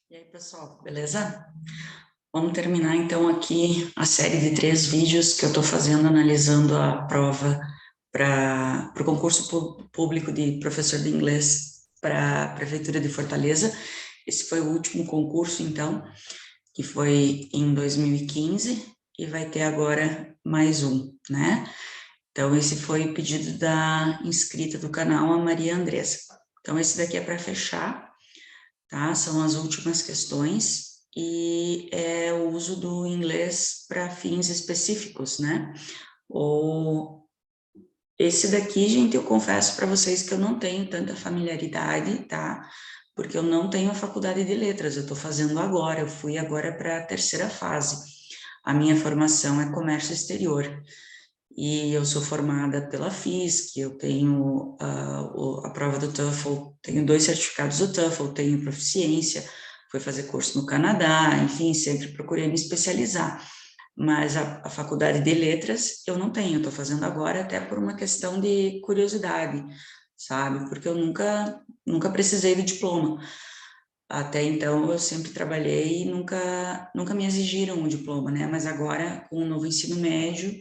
E aí, pessoal, beleza? Vamos terminar, então, aqui a série de 3 vídeos que eu estou fazendo, analisando a prova para o concurso público de professor de inglês para a Prefeitura de Fortaleza. Esse foi o último concurso, então, que foi em 2015, e vai ter agora mais um, né? Então, esse foi o pedido da inscrita do canal, a Maria Andressa. Então, esse daqui é para fechar, tá? São as últimas questões e é o uso do inglês para fins específicos, né? Ou esse daqui, gente, eu confesso para vocês que eu não tenho tanta familiaridade, tá? Porque eu não tenho a faculdade de letras, eu estou fazendo agora, eu fui agora para a terceira fase. A minha formação é comércio exterior e eu sou formada pela FISC, eu tenho a prova do TOEFL, tenho 2 certificados do TOEFL, tenho proficiência, fui fazer curso no Canadá, enfim, sempre procurei me especializar, mas a faculdade de letras eu não tenho, estou fazendo agora até por uma questão de curiosidade, sabe, porque eu nunca precisei do diploma. Até então eu sempre trabalhei e nunca me exigiram o diploma, né, mas agora com o novo ensino médio,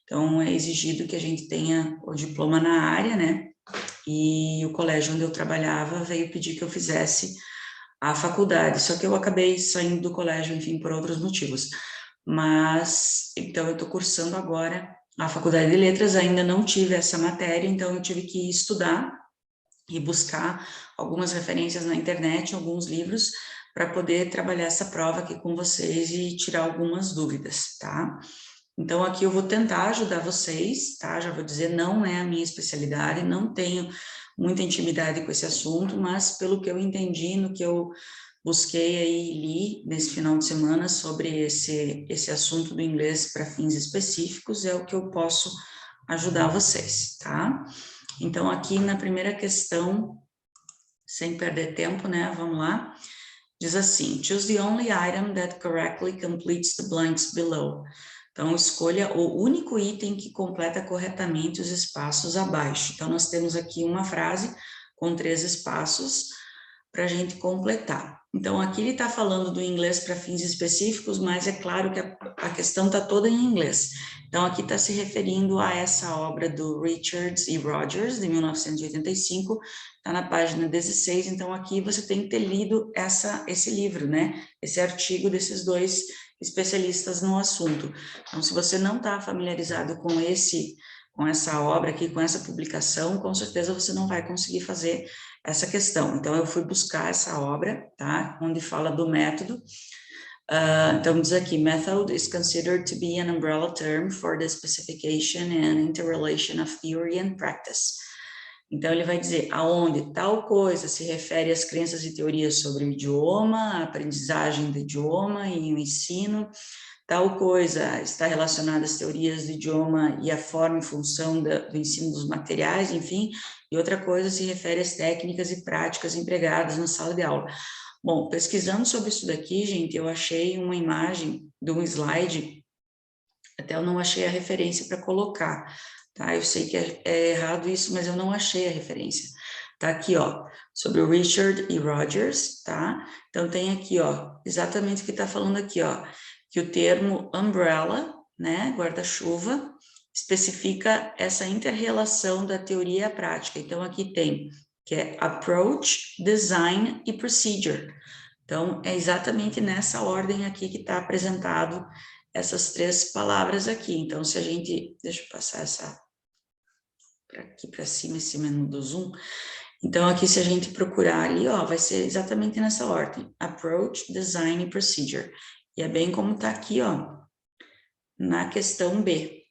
então, é exigido que a gente tenha o diploma na área, né? E o colégio onde eu trabalhava veio pedir que eu fizesse a faculdade, só que eu acabei saindo do colégio, enfim, por outros motivos. Mas, então, eu estou cursando agora a faculdade de letras, ainda não tive essa matéria, então eu tive que estudar e buscar algumas referências na internet, alguns livros, para poder trabalhar essa prova aqui com vocês e tirar algumas dúvidas, tá? Então, aqui eu vou tentar ajudar vocês, tá? Já vou dizer, não é a minha especialidade, não tenho muita intimidade com esse assunto, mas pelo que eu entendi, no que eu busquei aí e li nesse final de semana sobre esse assunto do inglês para fins específicos, é o que eu posso ajudar vocês, tá? Então, aqui na primeira questão, sem perder tempo, né? Vamos lá. Diz assim, choose the only item that correctly completes the blanks below. Então, escolha o único item que completa corretamente os espaços abaixo. Então, nós temos aqui uma frase com 3 espaços para a gente completar. Então, aqui ele está falando do inglês para fins específicos, mas é claro que a questão está toda em inglês. Então, aqui está se referindo a essa obra do Richards e Rogers, de 1985, está na página 16, então aqui você tem que ter lido esse livro, né? Esse artigo desses 2 especialistas no assunto. Então, se você não está familiarizado com essa obra aqui, com essa publicação, com certeza você não vai conseguir fazer essa questão. Então, eu fui buscar essa obra, tá? Onde fala do método. Então, diz aqui, method is considered to be an umbrella term for the specification and interrelation of theory and practice. Então, ele vai dizer aonde tal coisa se refere às crenças e teorias sobre o idioma, a aprendizagem do idioma e o ensino, tal coisa está relacionada às teorias do idioma e a forma e função do ensino dos materiais, enfim, e outra coisa se refere às técnicas e práticas empregadas na sala de aula. Bom, pesquisando sobre isso daqui, gente, eu achei uma imagem de um slide, até eu não achei a referência para colocar, tá? Eu sei que é errado isso, mas eu não achei a referência. Tá aqui, ó, sobre o Richard e Rogers, tá? Então, tem aqui, ó, exatamente o que tá falando aqui, ó, que o termo umbrella, né, guarda-chuva, especifica essa inter-relação da teoria e a prática. Então, aqui tem, que é approach, design e procedure. Então, é exatamente nessa ordem aqui que está apresentado essas 3 palavras aqui. Então, se a gente, deixa eu passar essa aqui para cima, esse menu do Zoom. Então, aqui se a gente procurar ali, ó, vai ser exatamente nessa ordem, approach, design e procedure. E é bem como está aqui, ó, na questão B.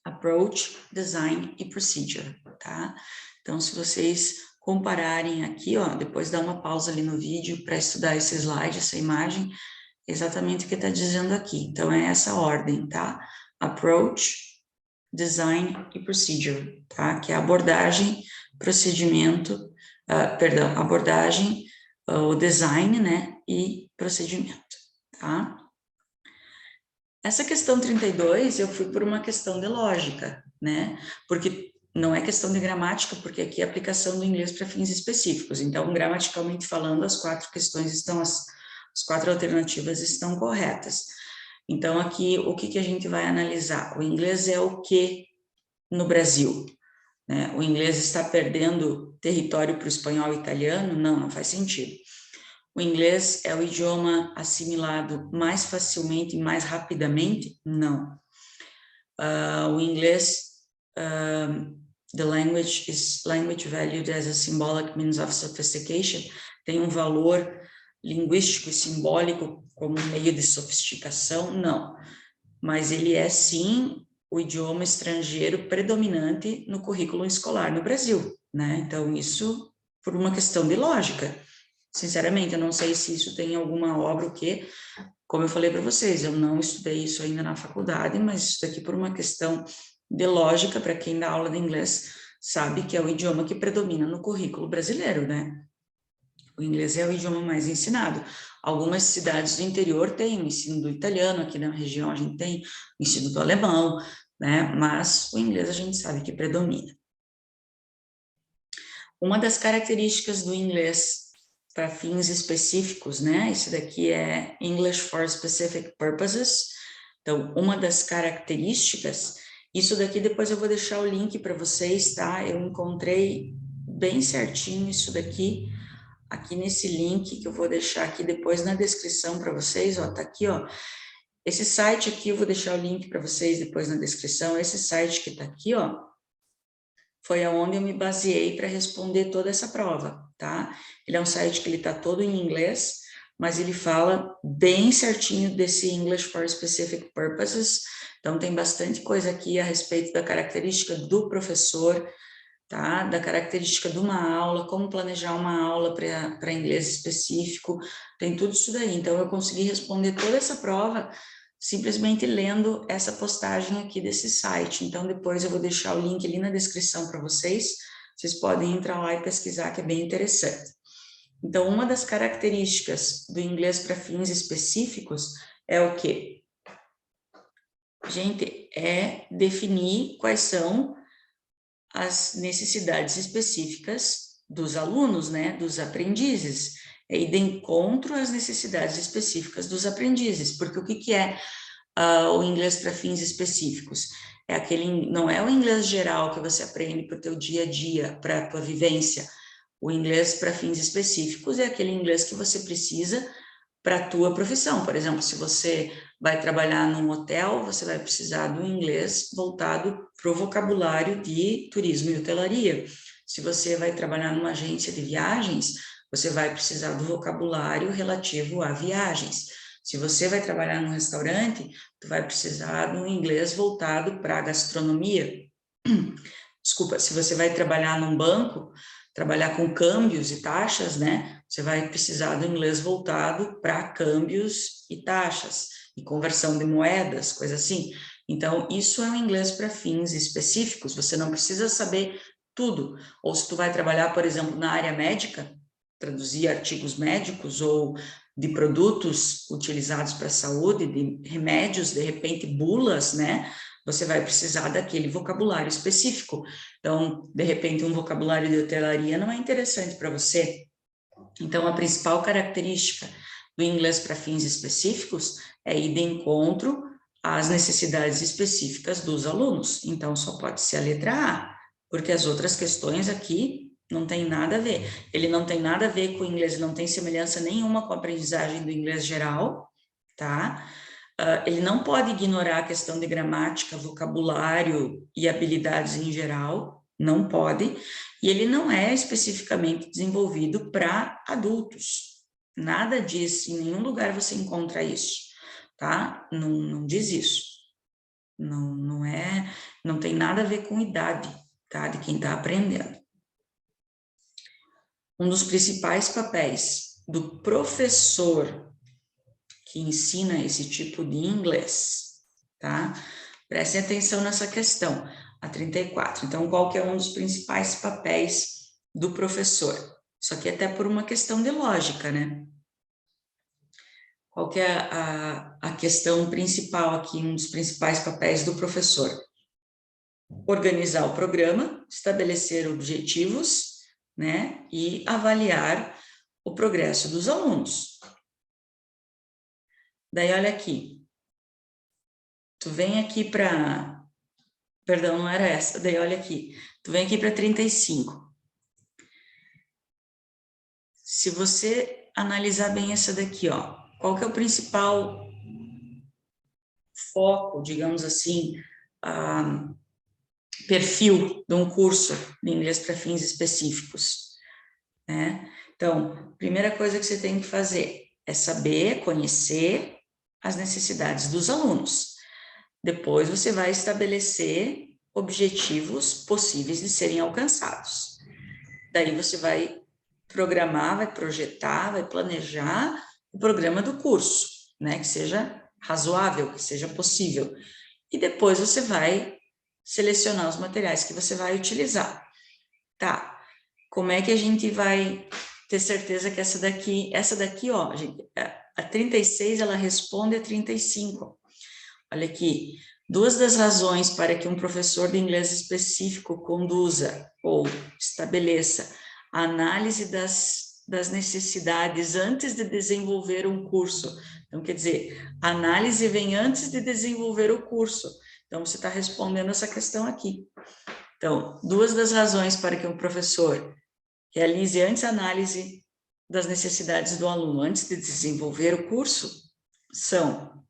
Approach, design e procedure, tá? Então, se vocês compararem aqui, ó, depois dá uma pausa ali no vídeo para estudar esse slide, essa imagem, exatamente o que está dizendo aqui. Então, é essa ordem, tá? Approach, design e procedure, tá? Que é abordagem, procedimento, abordagem, o design, né? E procedimento, tá? Essa questão 32, eu fui por uma questão de lógica, né? Porque não é questão de gramática, porque aqui é aplicação do inglês para fins específicos. Então, gramaticalmente falando, as 4 questões estão, as 4 alternativas estão corretas. Então, aqui, o que a gente vai analisar? O inglês é o que no Brasil? Né? O inglês está perdendo território para o espanhol e italiano? Não, não faz sentido. O inglês é o idioma assimilado mais facilmente e mais rapidamente? Não. O inglês, the language is language valued as a symbolic means of sophistication, tem um valor linguístico e simbólico como meio de sofisticação? Não. Mas ele é, sim, o idioma estrangeiro predominante no currículo escolar no Brasil, né? Então, isso por uma questão de lógica. Sinceramente, eu não sei se isso tem alguma obra o quê. Como eu falei para vocês, eu não estudei isso ainda na faculdade, mas isso daqui por uma questão de lógica, para quem dá aula de inglês, sabe que é o idioma que predomina no currículo brasileiro, né? O inglês é o idioma mais ensinado. Algumas cidades do interior têm o ensino do italiano, aqui na região a gente tem o ensino do alemão, né? Mas o inglês a gente sabe que predomina. Uma das características do inglês para fins específicos, né? Esse daqui é English for Specific Purposes. Então, uma das características, isso daqui depois eu vou deixar o link para vocês, tá? Eu encontrei bem certinho isso daqui, aqui nesse link que eu vou deixar aqui depois na descrição para vocês, ó, tá aqui, ó. Esse site aqui, eu vou deixar o link para vocês depois na descrição, esse site que tá aqui, ó, foi aonde eu me baseei para responder toda essa prova, tá? Ele é um site que ele tá todo em inglês, mas ele fala bem certinho desse English for Specific Purposes, então tem bastante coisa aqui a respeito da característica do professor, tá? Da característica de uma aula, como planejar uma aula para inglês específico, tem tudo isso daí. Então, eu consegui responder toda essa prova simplesmente lendo essa postagem aqui desse site. Então, depois eu vou deixar o link ali na descrição para vocês, vocês podem entrar lá e pesquisar, que é bem interessante. Então, uma das características do inglês para fins específicos é o quê? Gente, é definir quais são as necessidades específicas dos alunos, né, dos aprendizes, é ir de encontro às necessidades específicas dos aprendizes, porque o que é o inglês para fins específicos? É aquele, não é o inglês geral que você aprende para o teu dia a dia, para a tua vivência. O inglês para fins específicos é aquele inglês que você precisa para a tua profissão. Por exemplo, se você vai trabalhar num hotel, você vai precisar do inglês voltado para o vocabulário de turismo e hotelaria. Se você vai trabalhar numa agência de viagens, você vai precisar do vocabulário relativo a viagens. Se você vai trabalhar num restaurante, tu vai precisar de um inglês voltado para a gastronomia. Desculpa, se você vai trabalhar num banco, trabalhar com câmbios e taxas, né? Você vai precisar do inglês voltado para câmbios e taxas, e conversão de moedas, coisa assim. Então, isso é um inglês para fins específicos, você não precisa saber tudo. Ou se tu vai trabalhar, por exemplo, na área médica, traduzir artigos médicos ou de produtos utilizados para a saúde, de remédios, de repente bulas, né? Você vai precisar daquele vocabulário específico. Então, de repente, um vocabulário de hotelaria não é interessante para você. Então, a principal característica do inglês para fins específicos é ir de encontro às necessidades específicas dos alunos. Então, só pode ser a letra A, porque as outras questões aqui não tem nada a ver. Ele não tem nada a ver com o inglês, não tem semelhança nenhuma com a aprendizagem do inglês geral, tá? Ele não pode ignorar a questão de gramática, vocabulário e habilidades em geral, não pode, e ele não é especificamente desenvolvido para adultos. Nada disso, em nenhum lugar você encontra isso, tá? Não diz isso. Não tem nada a ver com idade, tá? De quem está aprendendo. Um dos principais papéis do professor que ensina esse tipo de inglês, tá? Prestem atenção nessa questão, a 34. Então, qual que é um dos principais papéis do professor? Isso aqui é até por uma questão de lógica, né? Qual que é a questão principal aqui, um dos principais papéis do professor? organizar o programa, estabelecer objetivos, né, e avaliar o progresso dos alunos. Daí, olha aqui. Tu vem aqui para... Perdão, não era essa. Daí, olha aqui. Tu vem aqui para 35. Se você analisar bem essa daqui, ó, qual que é o principal foco, digamos assim, perfil de um curso de inglês para fins específicos, né? Então, primeira coisa que você tem que fazer é saber, conhecer as necessidades dos alunos. Depois você vai estabelecer objetivos possíveis de serem alcançados. Daí você vai programar, vai projetar, vai planejar o programa do curso, né? Que seja razoável, que seja possível. E depois você vai selecionar os materiais que você vai utilizar. Tá, como é que a gente vai ter certeza que essa daqui, ó, gente, a 36, ela responde a 35. Olha aqui, duas das razões para que um professor de inglês específico conduza ou estabeleça a análise das necessidades antes de desenvolver um curso. Então, quer dizer, a análise vem antes de desenvolver o curso. Então, você está respondendo essa questão aqui. Então, duas das razões para que um professor realize antes a análise das necessidades do aluno, antes de desenvolver o curso, são: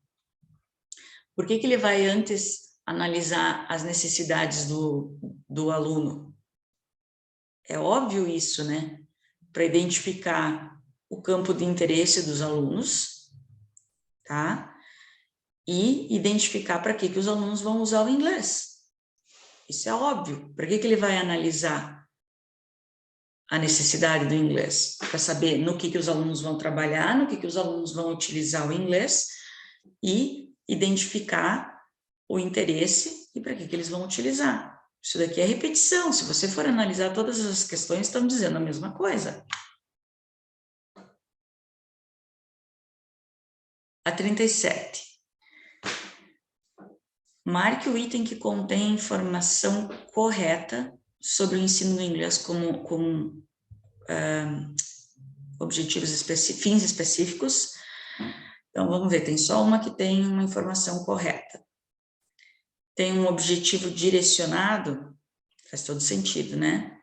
por que ele vai antes analisar as necessidades do aluno? É óbvio isso, né? Para identificar o campo de interesse dos alunos, tá? E identificar para que os alunos vão usar o inglês. Isso é óbvio. Para que ele vai analisar a necessidade do inglês? Para saber no que os alunos vão trabalhar, no que os alunos vão utilizar o inglês e identificar o interesse e para que eles vão utilizar. Isso daqui é repetição. Se você for analisar todas as questões, estão dizendo a mesma coisa. A 37. Marque o item que contém informação correta sobre o ensino do inglês como objetivos fins específicos. Então, vamos ver, tem só uma que tem uma informação correta. Tem um objetivo direcionado, faz todo sentido, né?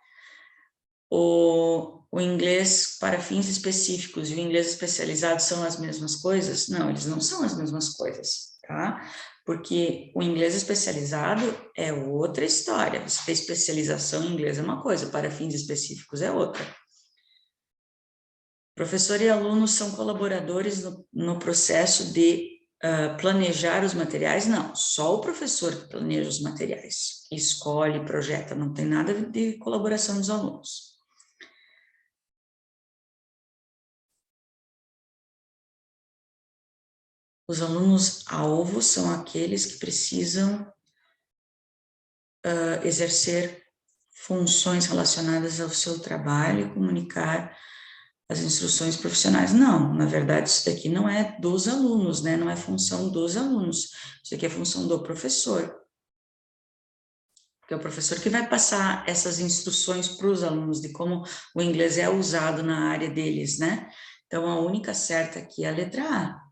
O inglês para fins específicos e o inglês especializado são as mesmas coisas? Não, eles não são as mesmas coisas, tá? Porque o inglês especializado é outra história. Você ter especialização em inglês é uma coisa, para fins específicos é outra. Professor e aluno são colaboradores no processo de planejar os materiais? Não, só o professor que planeja os materiais, escolhe, projeta, não tem nada de colaboração dos alunos. Os alunos-alvo são aqueles que precisam exercer funções relacionadas ao seu trabalho e comunicar as instruções profissionais. Não, na verdade, isso daqui não é dos alunos, né? Não é função dos alunos. Isso aqui é função do professor. Porque é o professor que vai passar essas instruções para os alunos de como o inglês é usado na área deles, né? Então, a única certa aqui é a letra A.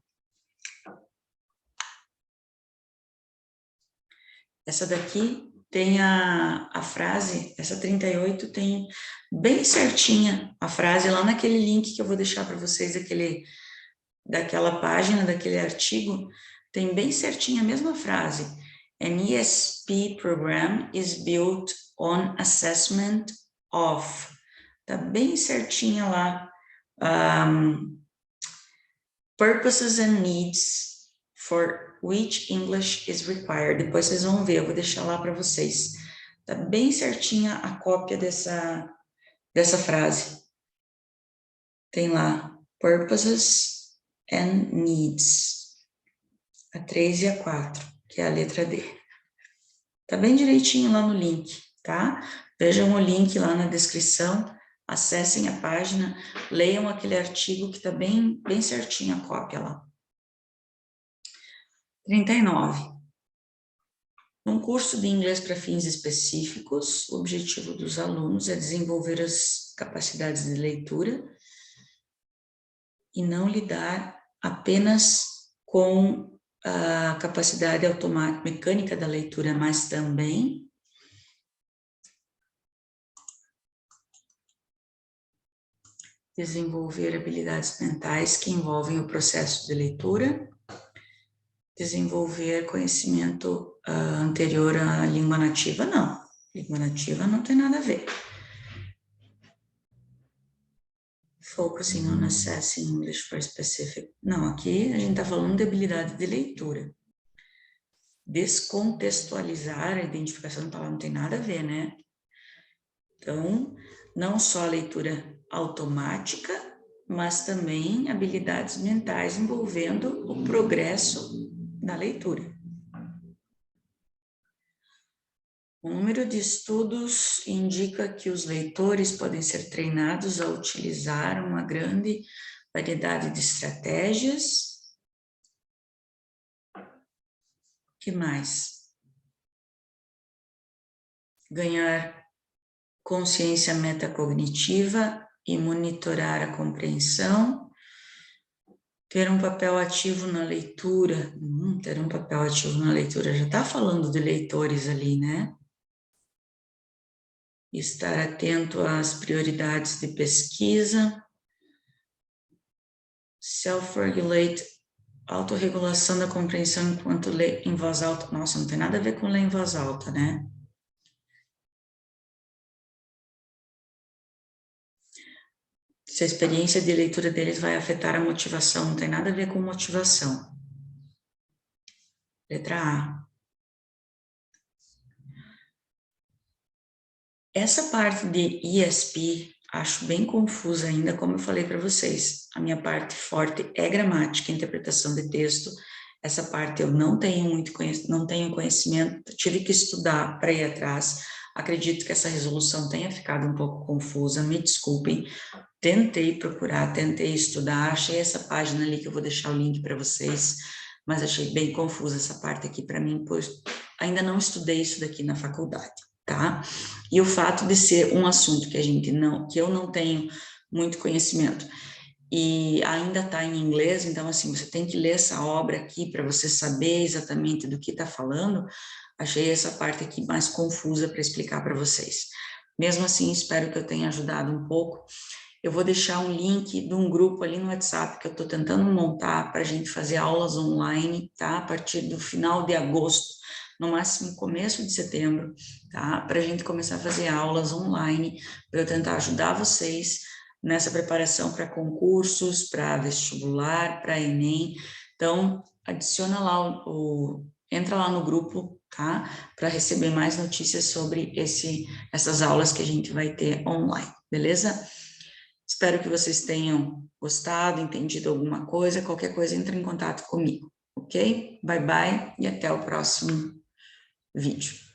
Essa daqui tem a frase, essa 38 tem bem certinha a frase lá naquele link que eu vou deixar para vocês, daquela página, daquele artigo, tem bem certinha a mesma frase. An ESP program is built on assessment of. Tá bem certinha lá. Purposes and needs for which English is required. Depois vocês vão ver, eu vou deixar lá para vocês. Tá bem certinha a cópia dessa frase. Tem lá, purposes and needs. A 3 e a 4, que é a letra D. Tá bem direitinho lá no link, tá? Vejam o link lá na descrição, acessem a página, leiam aquele artigo que tá bem certinho a cópia lá. 39. Num curso de inglês para fins específicos, o objetivo dos alunos é desenvolver as capacidades de leitura e não lidar apenas com a capacidade automática, mecânica da leitura, mas também desenvolver habilidades mentais que envolvem o processo de leitura, desenvolver conhecimento anterior à língua nativa, não. Língua nativa não tem nada a ver. Focusing on assessing English for specific. Não, aqui a gente está falando de habilidade de leitura. Descontextualizar a identificação da palavra não tem nada a ver, né? Então, não só a leitura automática, mas também habilidades mentais envolvendo o progresso da leitura. O número de estudos indica que os leitores podem ser treinados a utilizar uma grande variedade de estratégias. O que mais? Ganhar consciência metacognitiva e monitorar a compreensão. Ter um papel ativo na leitura. Ter um papel ativo na leitura, já está falando de leitores ali, né? Estar atento às prioridades de pesquisa, self-regulate, autorregulação da compreensão enquanto lê em voz alta. Nossa, não tem nada a ver com ler em voz alta, né? Se a experiência de leitura deles vai afetar a motivação, não tem nada a ver com motivação. Letra A. Essa parte de ESP, acho bem confusa ainda, como eu falei para vocês. A minha parte forte é gramática, interpretação de texto. Essa parte eu não tenho conhecimento, tive que estudar para ir atrás. Acredito que essa resolução tenha ficado um pouco confusa, me desculpem. Tentei procurar, tentei estudar, achei essa página ali que eu vou deixar o link para vocês, mas achei bem confusa essa parte aqui para mim, pois ainda não estudei isso daqui na faculdade. Tá? E o fato de ser um assunto que eu não tenho muito conhecimento e ainda está em inglês, então assim, você tem que ler essa obra aqui para você saber exatamente do que está falando, achei essa parte aqui mais confusa para explicar para vocês. Mesmo assim, espero que eu tenha ajudado um pouco. Eu vou deixar um link de um grupo ali no WhatsApp que eu estou tentando montar para a gente fazer aulas online, tá? A partir do final de agosto, no máximo começo de setembro, tá? Para a gente começar a fazer aulas online, para eu tentar ajudar vocês nessa preparação para concursos, para vestibular, para Enem. Então, adiciona lá entra lá no grupo, tá? Para receber mais notícias sobre essas aulas que a gente vai ter online, beleza? Espero que vocês tenham gostado, entendido alguma coisa. Qualquer coisa, entre em contato comigo, ok? Bye, bye e até o próximo vídeo.